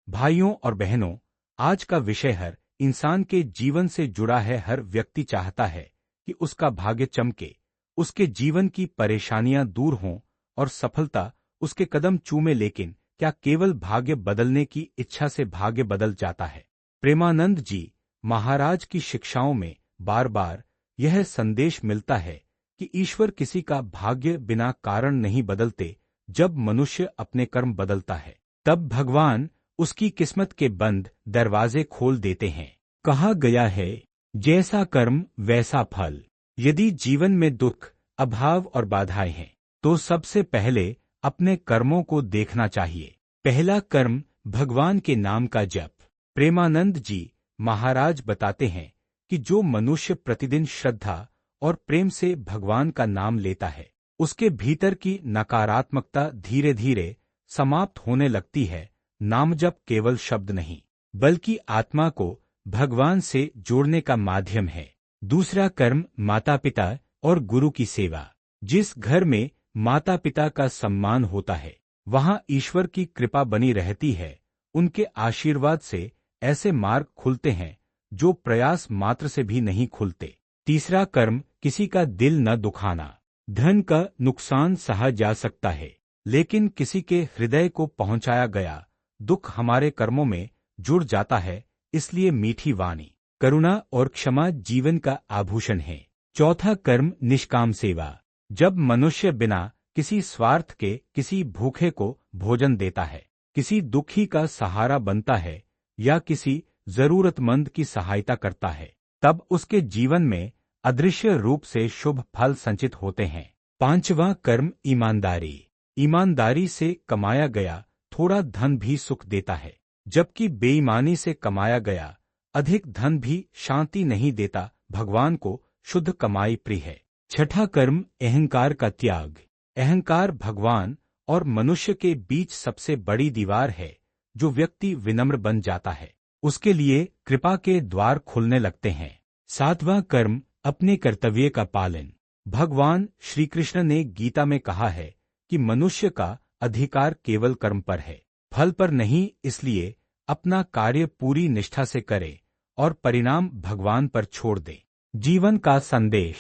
भाइयों और बहनों, आज का विषय हर इंसान के जीवन से जुड़ा है। हर व्यक्ति चाहता है कि उसका भाग्य चमके, उसके जीवन की परेशानियां दूर हों और सफलता उसके कदम चूमे। लेकिन क्या केवल भाग्य बदलने की इच्छा से भाग्य बदल जाता है? प्रेमानंद जी महाराज की शिक्षाओं में बार बार यह संदेश मिलता है कि ईश्वर किसी का भाग्य बिना कारण नहीं बदलते। जब मनुष्य अपने कर्म बदलता है, तब भगवान उसकी किस्मत के बंद दरवाजे खोल देते हैं। कहा गया है, जैसा कर्म वैसा फल। यदि जीवन में दुख, अभाव और बाधाएं हैं, तो सबसे पहले अपने कर्मों को देखना चाहिए। पहला कर्म, भगवान के नाम का जप। प्रेमानंद जी महाराज बताते हैं कि जो मनुष्य प्रतिदिन श्रद्धा और प्रेम से भगवान का नाम लेता है, उसके भीतर की नकारात्मकता धीरे धीरे समाप्त होने लगती है। नाम जप केवल शब्द नहीं, बल्कि आत्मा को भगवान से जोड़ने का माध्यम है। दूसरा कर्म, माता पिता और गुरु की सेवा। जिस घर में माता पिता का सम्मान होता है, वहां ईश्वर की कृपा बनी रहती है। उनके आशीर्वाद से ऐसे मार्ग खुलते हैं जो प्रयास मात्र से भी नहीं खुलते। तीसरा कर्म, किसी का दिल न दुखाना। धन का नुकसान सहा जा सकता है, लेकिन किसी के हृदय को पहुंचाया गया दुख हमारे कर्मों में जुड़ जाता है। इसलिए मीठी वाणी, करुणा और क्षमा जीवन का आभूषण है। चौथा कर्म, निष्काम सेवा। जब मनुष्य बिना किसी स्वार्थ के किसी भूखे को भोजन देता है, किसी दुखी का सहारा बनता है या किसी जरूरतमंद की सहायता करता है, तब उसके जीवन में अदृश्य रूप से शुभ फल संचित होते हैं। पांचवा कर्म, ईमानदारी। ईमानदारी से कमाया गया थोड़ा धन भी सुख देता है, जबकि बेईमानी से कमाया गया अधिक धन भी शांति नहीं देता। भगवान को शुद्ध कमाई प्रिय है। छठा कर्म, अहंकार का त्याग। अहंकार भगवान और मनुष्य के बीच सबसे बड़ी दीवार है। जो व्यक्ति विनम्र बन जाता है, उसके लिए कृपा के द्वार खुलने लगते हैं। सातवां कर्म, अपने कर्तव्य का पालन। भगवान श्री कृष्ण ने गीता में कहा है कि मनुष्य का अधिकार केवल कर्म पर है, फल पर नहीं। इसलिए अपना कार्य पूरी निष्ठा से करे और परिणाम भगवान पर छोड़ दे। जीवन का संदेश,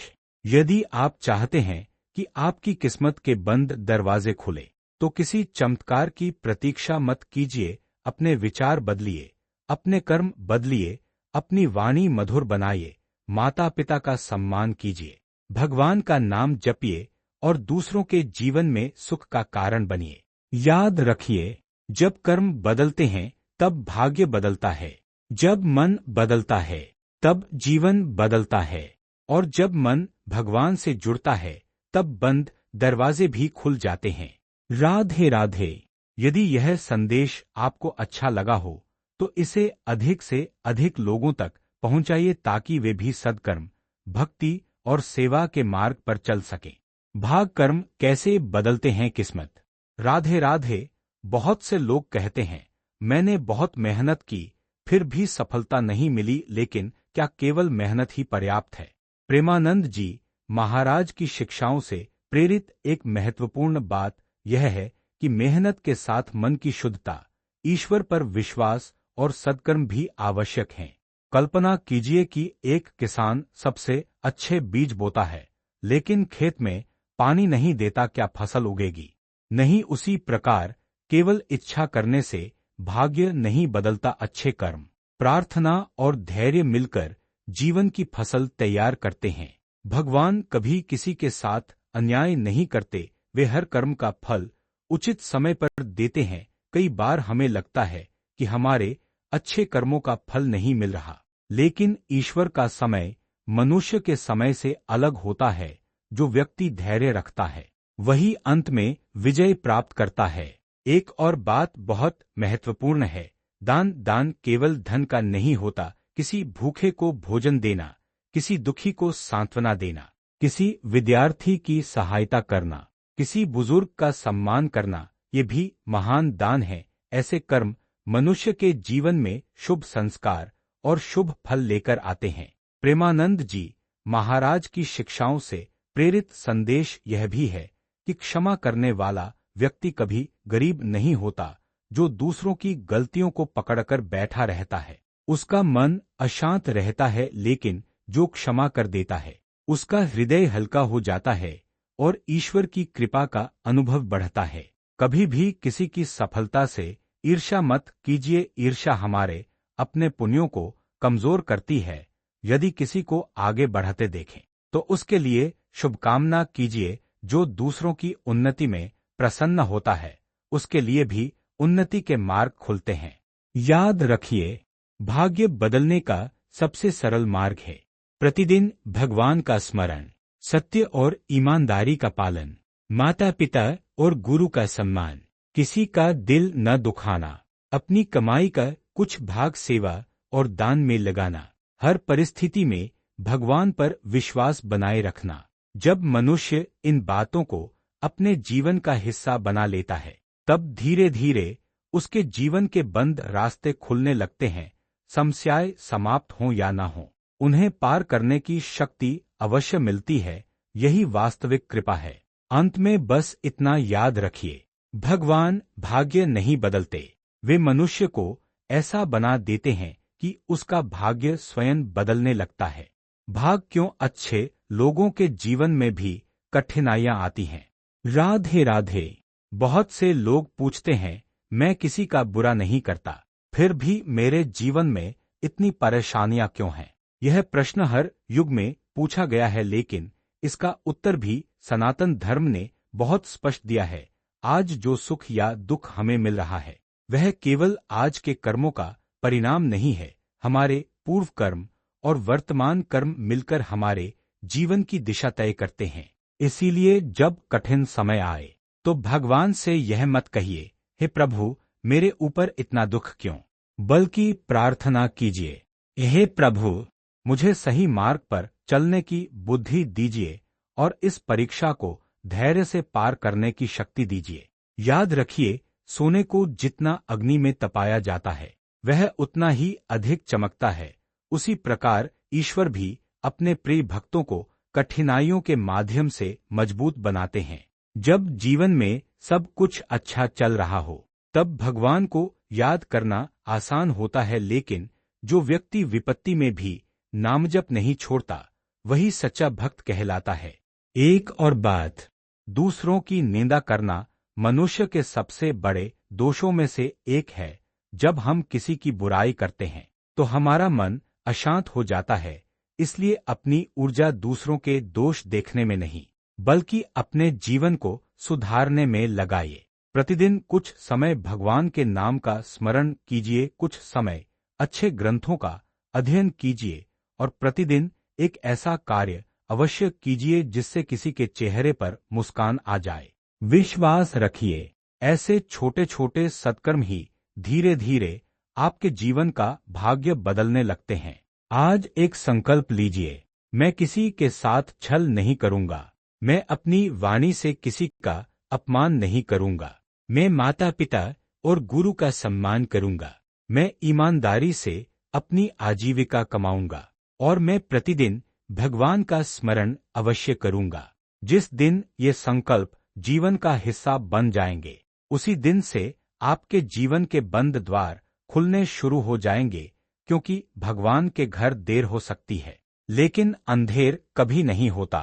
यदि आप चाहते हैं कि आपकी किस्मत के बंद दरवाजे खुले, तो किसी चमत्कार की प्रतीक्षा मत कीजिए। अपने विचार बदलिए, अपने कर्म बदलिए, अपनी वाणी मधुर बनाइए, माता पिता का सम्मान कीजिए, भगवान का नाम जपिए और दूसरों के जीवन में सुख का कारण बनिए। याद रखिए, जब कर्म बदलते हैं तब भाग्य बदलता है, जब मन बदलता है तब जीवन बदलता है, और जब मन भगवान से जुड़ता है तब बंद दरवाजे भी खुल जाते हैं। राधे राधे। यदि यह संदेश आपको अच्छा लगा हो तो इसे अधिक से अधिक लोगों तक पहुंचाइए, ताकि वे भी सद्कर्म, भक्ति और सेवा के मार्ग पर चल सकें। भाग कर्म कैसे बदलते हैं किस्मत। राधे राधे। बहुत से लोग कहते हैं, मैंने बहुत मेहनत की फिर भी सफलता नहीं मिली। लेकिन क्या केवल मेहनत ही पर्याप्त है? प्रेमानंद जी महाराज की शिक्षाओं से प्रेरित एक महत्वपूर्ण बात यह है कि मेहनत के साथ मन की शुद्धता, ईश्वर पर विश्वास और सद्कर्म भी आवश्यक हैं। कल्पना कीजिए कि एक किसान सबसे अच्छे बीज बोता है, लेकिन खेत में पानी नहीं देता, क्या फसल उगेगी? नहीं। उसी प्रकार केवल इच्छा करने से भाग्य नहीं बदलता। अच्छे कर्म, प्रार्थना और धैर्य मिलकर जीवन की फसल तैयार करते हैं। भगवान कभी किसी के साथ अन्याय नहीं करते, वे हर कर्म का फल उचित समय पर देते हैं। कई बार हमें लगता है कि हमारे अच्छे कर्मों का फल नहीं मिल रहा, लेकिन ईश्वर का समय मनुष्य के समय से अलग होता है। जो व्यक्ति धैर्य रखता है, वही अंत में विजय प्राप्त करता है। एक और बात बहुत महत्वपूर्ण है, दान केवल धन का नहीं होता। किसी भूखे को भोजन देना, किसी दुखी को सांत्वना देना, किसी विद्यार्थी की सहायता करना, किसी बुजुर्ग का सम्मान करना, ये भी महान दान है। ऐसे कर्म मनुष्य के जीवन में शुभ संस्कार और शुभ फल लेकर आते हैं। प्रेमानंद जी महाराज की शिक्षाओं से प्रेरित संदेश यह भी है कि क्षमा करने वाला व्यक्ति कभी गरीब नहीं होता। जो दूसरों की गलतियों को पकड़कर बैठा रहता है उसका मन अशांत रहता है, लेकिन जो क्षमा कर देता है उसका हृदय हल्का हो जाता है और ईश्वर की कृपा का अनुभव बढ़ता है। कभी भी किसी की सफलता से ईर्ष्या मत कीजिए, ईर्ष्या हमारे अपने पुण्यों को कमजोर करती है। यदि किसी को आगे बढ़ते देखें तो उसके लिए शुभकामना कीजिए। जो दूसरों की उन्नति में प्रसन्न होता है उसके लिए भी उन्नति के मार्ग खुलते हैं। याद रखिए, भाग्य बदलने का सबसे सरल मार्ग है प्रतिदिन भगवान का स्मरण, सत्य और ईमानदारी का पालन, माता पिता और गुरु का सम्मान, किसी का दिल न दुखाना, अपनी कमाई का कुछ भाग सेवा और दान में लगाना, हर परिस्थिति में भगवान पर विश्वास बनाए रखना। जब मनुष्य इन बातों को अपने जीवन का हिस्सा बना लेता है तब धीरे धीरे उसके जीवन के बंद रास्ते खुलने लगते हैं। समस्याएं समाप्त हों या ना हों, उन्हें पार करने की शक्ति अवश्य मिलती है। यही वास्तविक कृपा है। अंत में बस इतना याद रखिए, भगवान भाग्य नहीं बदलते, वे मनुष्य को ऐसा बना देते हैं कि उसका भाग्य स्वयं बदलने लगता है। भाग क्यों अच्छे लोगों के जीवन में भी कठिनाइयां आती हैं। राधे राधे। बहुत से लोग पूछते हैं, मैं किसी का बुरा नहीं करता, फिर भी मेरे जीवन में इतनी परेशानियां क्यों हैं? यह प्रश्न हर युग में पूछा गया है, लेकिन इसका उत्तर भी सनातन धर्म ने बहुत स्पष्ट दिया है। आज जो सुख या दुख हमें मिल रहा है वह केवल आज के कर्मों का परिणाम नहीं है। हमारे पूर्व कर्म और वर्तमान कर्म मिलकर हमारे जीवन की दिशा तय करते हैं। इसीलिए जब कठिन समय आए तो भगवान से यह मत कहिए, हे प्रभु मेरे ऊपर इतना दुख क्यों, बल्कि प्रार्थना कीजिए, हे प्रभु मुझे सही मार्ग पर चलने की बुद्धि दीजिए और इस परीक्षा को धैर्य से पार करने की शक्ति दीजिए। याद रखिए, सोने को जितना अग्नि में तपाया जाता है वह उतना ही अधिक चमकता है। उसी प्रकार ईश्वर भी अपने प्रिय भक्तों को कठिनाइयों के माध्यम से मजबूत बनाते हैं। जब जीवन में सब कुछ अच्छा चल रहा हो तब भगवान को याद करना आसान होता है, लेकिन जो व्यक्ति विपत्ति में भी नामजप नहीं छोड़ता वही सच्चा भक्त कहलाता है। एक और बात, दूसरों की निंदा करना मनुष्य के सबसे बड़े दोषों में से एक है। जब हम किसी की बुराई करते हैं तो हमारा मन अशांत हो जाता है। इसलिए अपनी ऊर्जा दूसरों के दोष देखने में नहीं बल्कि अपने जीवन को सुधारने में लगाइए। प्रतिदिन कुछ समय भगवान के नाम का स्मरण कीजिए, कुछ समय अच्छे ग्रंथों का अध्ययन कीजिए और प्रतिदिन एक ऐसा कार्य अवश्य कीजिए जिससे किसी के चेहरे पर मुस्कान आ जाए। विश्वास रखिए, ऐसे छोटे छोटे सत्कर्म ही धीरे धीरे आपके जीवन का भाग्य बदलने लगते हैं। आज एक संकल्प लीजिए, मैं किसी के साथ छल नहीं करूंगा, मैं अपनी वाणी से किसी का अपमान नहीं करूंगा, मैं माता पिता और गुरु का सम्मान करूंगा, मैं ईमानदारी से अपनी आजीविका कमाऊंगा और मैं प्रतिदिन भगवान का स्मरण अवश्य करूंगा। जिस दिन ये संकल्प जीवन का हिस्सा बन जाएंगे उसी दिन से आपके जीवन के बंद द्वार खुलने शुरू हो जाएंगे, क्योंकि भगवान के घर देर हो सकती है लेकिन अंधेर कभी नहीं होता।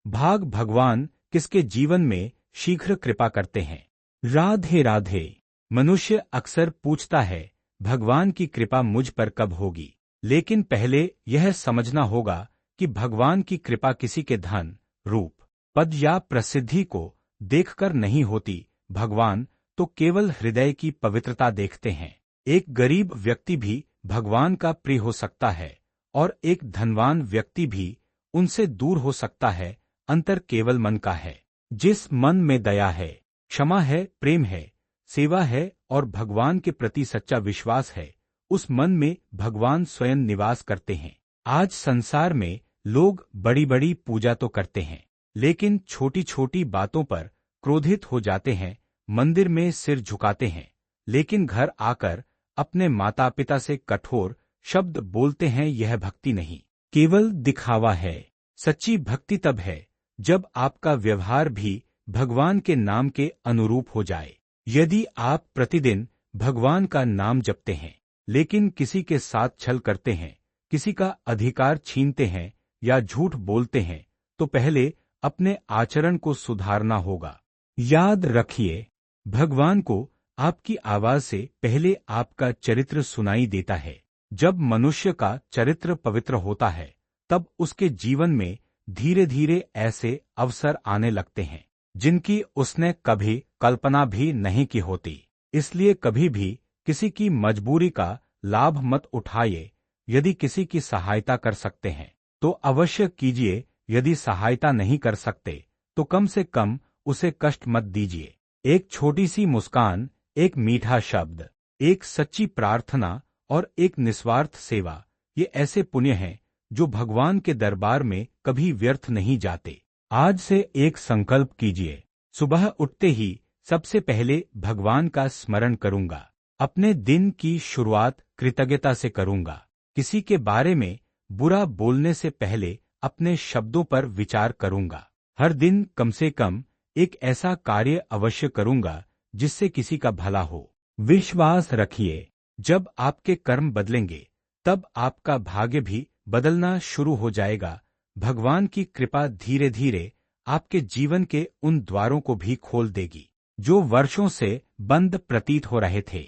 भाग भगवान किसके जीवन में शीघ्र कृपा करते हैं। राधे राधे। मनुष्य अक्सर पूछता है, भगवान की कृपा मुझ पर कब होगी, लेकिन पहले यह समझना होगा कि भगवान की कृपा किसी के धन, रूप, पद या प्रसिद्धि को देखकर नहीं होती। भगवान तो केवल हृदय की पवित्रता देखते हैं। एक गरीब व्यक्ति भी भगवान का प्रिय हो सकता है और एक धनवान व्यक्ति भी उनसे दूर हो सकता है। अंतर केवल मन का है। जिस मन में दया है, क्षमा है, प्रेम है, सेवा है और भगवान के प्रति सच्चा विश्वास है, उस मन में भगवान स्वयं निवास करते हैं। आज संसार में लोग बड़ी बड़ी पूजा तो करते हैं लेकिन छोटी छोटी बातों पर क्रोधित हो जाते हैं, मंदिर में सिर झुकाते हैं लेकिन घर आकर अपने माता पिता से कठोर शब्द बोलते हैं। यह भक्ति नहीं, केवल दिखावा है। सच्ची भक्ति तब है जब आपका व्यवहार भी भगवान के नाम के अनुरूप हो जाए। यदि आप प्रतिदिन भगवान का नाम जपते हैं, लेकिन किसी के साथ छल करते हैं, किसी का अधिकार छीनते हैं या झूठ बोलते हैं, तो पहले अपने आचरण को सुधारना होगा। याद रखिए, भगवान को आपकी आवाज से पहले आपका चरित्र सुनाई देता है। जब मनुष्य का चरित्र पवित्र होता है, तब उसके जीवन में धीरे धीरे ऐसे अवसर आने लगते हैं जिनकी उसने कभी कल्पना भी नहीं की होती। इसलिए कभी भी किसी की मजबूरी का लाभ मत उठाइए। यदि किसी की सहायता कर सकते हैं तो अवश्य कीजिए, यदि सहायता नहीं कर सकते तो कम से कम उसे कष्ट मत दीजिए। एक छोटी सी मुस्कान, एक मीठा शब्द, एक सच्ची प्रार्थना और एक निस्वार्थ सेवा, ये ऐसे पुण्य हैं जो भगवान के दरबार में कभी व्यर्थ नहीं जाते। आज से एक संकल्प कीजिए, सुबह उठते ही सबसे पहले भगवान का स्मरण करूंगा। अपने दिन की शुरुआत कृतज्ञता से करूंगा। किसी के बारे में बुरा बोलने से पहले अपने शब्दों पर विचार करूंगा। हर दिन कम से कम एक ऐसा कार्य अवश्य करूंगा जिससे किसी का भला हो। विश्वास रखिए, जब आपके कर्म बदलेंगे तब आपका भाग्य भी बदलना शुरू हो जाएगा। भगवान की कृपा धीरे धीरे आपके जीवन के उन द्वारों को भी खोल देगी जो वर्षों से बंद प्रतीत हो रहे थे।